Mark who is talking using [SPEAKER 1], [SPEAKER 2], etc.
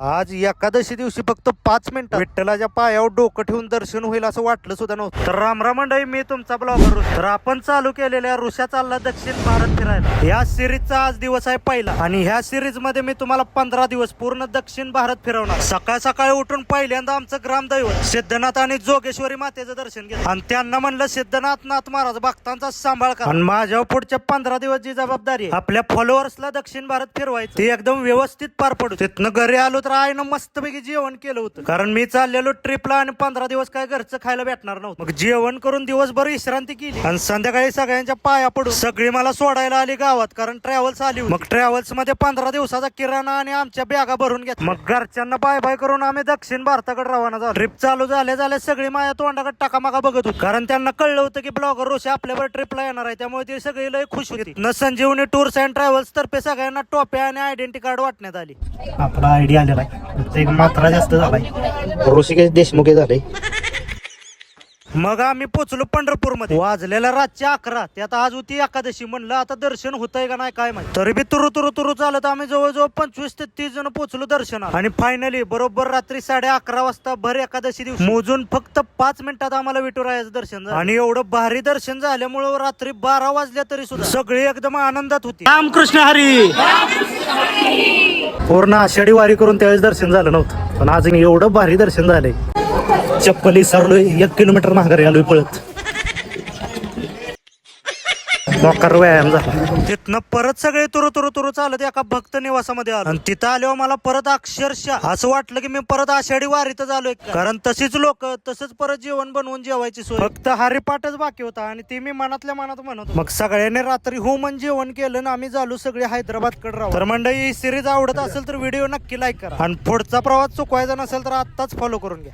[SPEAKER 1] आज एकादशी दिवशी फक्त 5 मिनिटं विठ्ठलाच्या पायावर डोकं ठेवून दर्शन होईल असं वाटलं सुद्धा नव्हतं. तर रामराम मंडळी, मी तुमचा ब्लॉगर. तर आपण चालू केलेल्या ऋषा चालला दक्षिण भारत फिरायला या सिरीजचा आज दिवस आहे पहिला. आणि ह्या सिरीज मध्ये मी तुम्हाला 15 दिवस पूर्ण दक्षिण भारत फिरवणार. सकाळ सकाळी उठून पहिल्यांदा आमचं ग्रामदैवत सिद्धनाथ आणि जोगेश्वरी मातेचं दर्शन घेतलं आणि त्यांना म्हणलं, सिद्धनाथ नाथ महाराज भक्तांचा सांभाळ करा आणि माझ्या पुढच्या 15 दिवस जी जबाबदारी आहे आपल्या फॉलोअर्सला दक्षिण भारत फिरवायचं ते एकदम व्यवस्थित पार पडू. तिथनं घरी आलो तर आईनं मस्तपैकी जेवण केलं होतं, कारण मी चाललेलो ट्रिपला आणि 15 दिवस काय घरचं खायला भेटणार नव्हतं. मग जेवण करून दिवसभर विश्रांती केली आणि संध्याकाळी सगळ्यांच्या पाया पडून सगळी मला सोडायला आली गावात, कारण ट्रॅव्हल्स आली होती. मग ट्रॅव्हल्स मध्ये 15 दिवसाचा किराणा आणि आमच्या बॅगा भरून घेतल्या. मग घरच्यांना बाय बाय करून आम्ही दक्षिण भारताकडे रवाना झालो. ट्रिप चालू झाल्या सगळी माझ्या तोंडाकडे टाकामाका बघत होती, कारण त्यांना कळलं होतं की ब्लॉगर ऋषा आपल्यावर ट्रिपला येणार आहे. त्यामुळे ते सगळी लय खुश होती. न संजीवनी टूर्स अँड ट्रॅव्हल्स तर्फे सगळ्यांना टोप्या आणि आयडेंटिटी कार्ड वाटण्यात आली.
[SPEAKER 2] आपला आयडिया आलेला आहे, एक मात्रा जास्त झालाय, ऋषिकेश देशमुख झाले.
[SPEAKER 1] मग आम्ही पोहोचलो पंढरपूरमध्ये. वाजलेल्या रातच्या 11. त्यात आज होती एकादशी. म्हणलं आता दर्शन होतंय का नाही काय माहिती. तरी बी तुरु चालत आम्ही जवळजवळ 25 ते 30 जण पोहोचलो दर्शनाला. आणि फायनली बरोबर रात्री 11:30 वाजता भर एकादशी दिवशी मोजून फक्त 5 मिनिटात आम्हाला विठुरायाचं दर्शन झालं. आणि एवढं भारी दर्शन झाल्यामुळे रात्री 12 वाजल्या तरी सुद्धा सगळी एकदम आनंदात होती.
[SPEAKER 2] रामकृष्ण हरी. पूर्ण आषाढी वारी करून त्यावेळेस दर्शन झालं नव्हतं, पण आज एवढं भारी दर्शन झालंय. चप्पल विसरलोय, 1 किलोमीटर माघारी आलोय पळत. मोकार व्यायाम झाला.
[SPEAKER 1] तिथनं परत सगळे तुरु चालत एका भक्त निवासामध्ये आलो. आणि तिथं आल्यावर मला परत अक्षरशः असं वाटलं की मी परत आषाढी वारीतच आलोय, कारण तशीच लोक तसंच परत जेवण बनवून जेवायची सोय. फक्त हरिपाठच बाकी होता आणि ते मी मनातल्या मनात म्हणत. मग सगळ्यांनी रात्री होमन जेवण केलं ना आम्ही झालो सगळे हैदराबादकडे राहू. तर मंडळी, ही सिरीज आवडत असेल तर व्हिडिओ नक्की लाईक करा आणि पुढचा प्रवास चुकवायचा नसेल तर आत्ताच फॉलो करून घ्या.